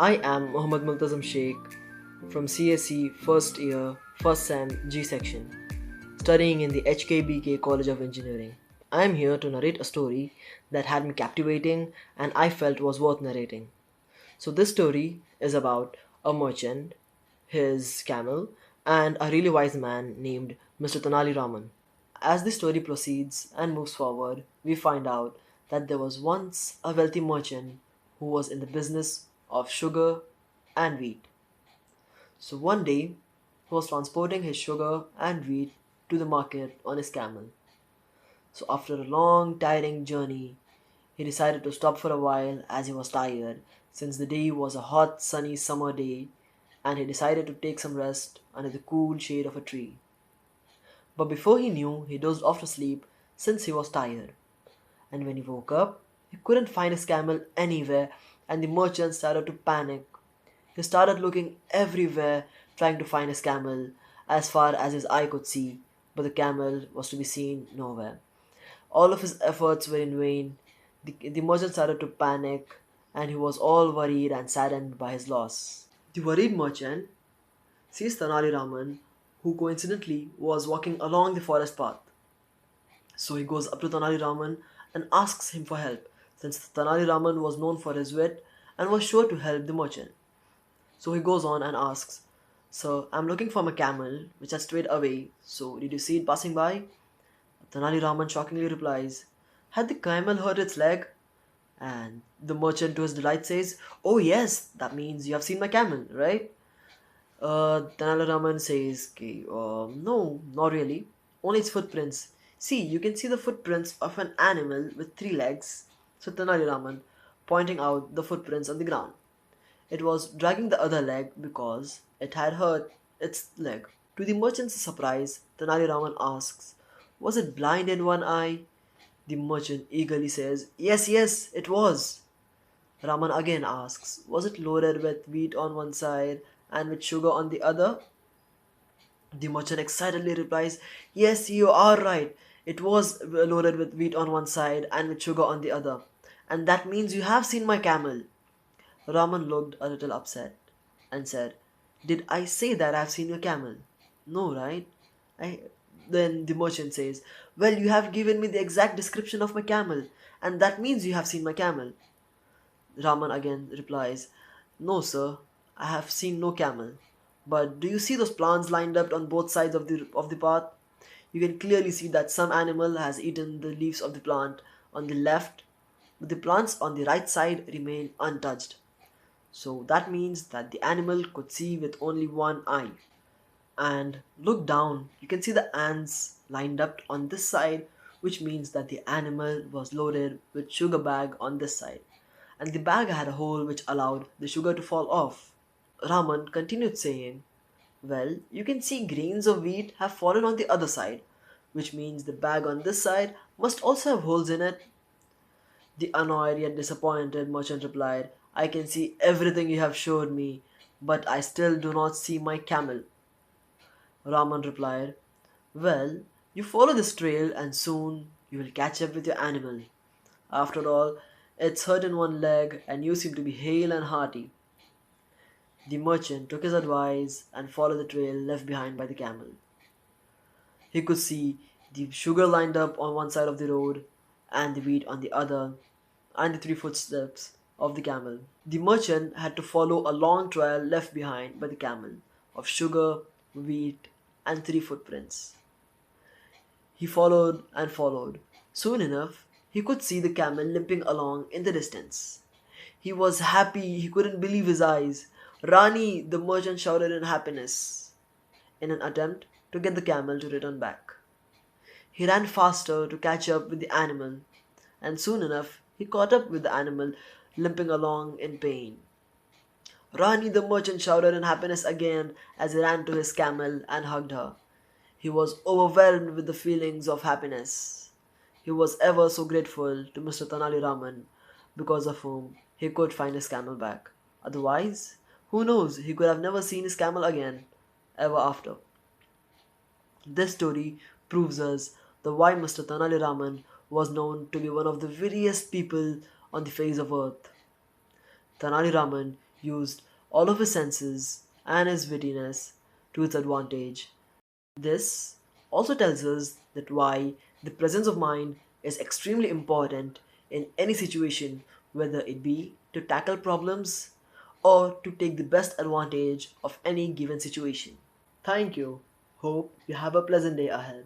I am Mohammad Multazam Sheikh from CSE first year, first SEM G section, studying in the HKBK College of Engineering. I am here to narrate a story that had me captivating and I felt was worth narrating. So, this story is about a merchant, his camel, and a really wise man named Mr. Tenali Raman. As the story proceeds and moves forward, we find out that there was once a wealthy merchant who was in the business of sugar and wheat. So one day, he was transporting his sugar and wheat to the market on his camel. So after a long, tiring journey, he decided to stop for a while as he was tired, since the day was a hot, sunny summer day, and he decided to take some rest under the cool shade of a tree. But before he knew, he dozed off to sleep since he was tired. And when he woke up, he couldn't find his camel anywhere, and the merchant started to panic. He started looking everywhere, trying to find his camel as far as his eye could see, but the camel was to be seen nowhere. All of his efforts were in vain. The merchant started to panic, and he was all worried and saddened by his loss. The worried merchant sees Tanali Raman, who coincidentally was walking along the forest path. So he goes up to Tanali Raman and asks him for help, since Tanali Raman was known for his wit and was sure to help the merchant. So he goes on and asks, "Sir, I'm looking for my camel, which has strayed away. So did you see it passing by?" Tanali Raman shockingly replies, "Had the camel hurt its leg?" And the merchant, to his delight, says, "Oh, yes, that means you have seen my camel, right?" Tanala Raman says, "Okay, no, not really. Only its footprints. See, you can see the footprints of an animal with three legs." So Tanali Raman, pointing out the footprints on the ground. It was dragging the other leg because it had hurt its leg. To the merchant's surprise, Tanali Raman asks, "Was it blind in one eye?" The merchant eagerly says, "Yes, yes, it was." Raman again asks, "Was it loaded with wheat on one side and with sugar on the other?" The merchant excitedly replies, "Yes, you are right. It was loaded with wheat on one side and with sugar on the other. And that means you have seen my camel." Raman looked a little upset and said, "Did I say that I've seen your camel? No, right?" I... Then the merchant says, "Well, you have given me the exact description of my camel, and that means you have seen my camel." Raman again replies, "No, sir, I have seen no camel. But do you see those plants lined up on both sides of the path? You can clearly see that some animal has eaten the leaves of the plant on the left, but the plants on the right side remain untouched. So that means that the animal could see with only one eye. And look down, you can see the ants lined up on this side, which means that the animal was loaded with sugar bag on this side, and the bag had a hole which allowed the sugar to fall off." Raman continued saying, "Well, you can see grains of wheat have fallen on the other side, which means the bag on this side must also have holes in it." The annoyed yet disappointed merchant replied, "I can see everything you have showed me, but I still do not see my camel." Raman replied, "Well, you follow this trail and soon you will catch up with your animal. After all, it's hurt in one leg and you seem to be hale and hearty." The merchant took his advice and followed the trail left behind by the camel. He could see the sugar lined up on one side of the road and the wheat on the other, and the three footsteps of the camel. The merchant had to follow a long trail left behind by the camel of sugar, wheat, and three footprints. He followed and followed. Soon enough, he could see the camel limping along in the distance. He was happy, he couldn't believe his eyes. "Rani!" the merchant shouted in happiness, in an attempt to get the camel to return back. He ran faster to catch up with the animal, and soon enough he caught up with the animal limping along in pain. "Rani!" the merchant shouted in happiness again as he ran to his camel and hugged her. He was overwhelmed with the feelings of happiness. He was ever so grateful to Mr. Tanali Raman, because of whom he could find his camel back. Otherwise, who knows, he could have never seen his camel again, ever after. This story proves us the why Mr. Tanali Raman was known to be one of the wittiest people on the face of earth. Tanali Raman used all of his senses and his wittiness to its advantage. This also tells us that why the presence of mind is extremely important in any situation, whether it be to tackle problems or to take the best advantage of any given situation. Thank you. Hope you have a pleasant day ahead.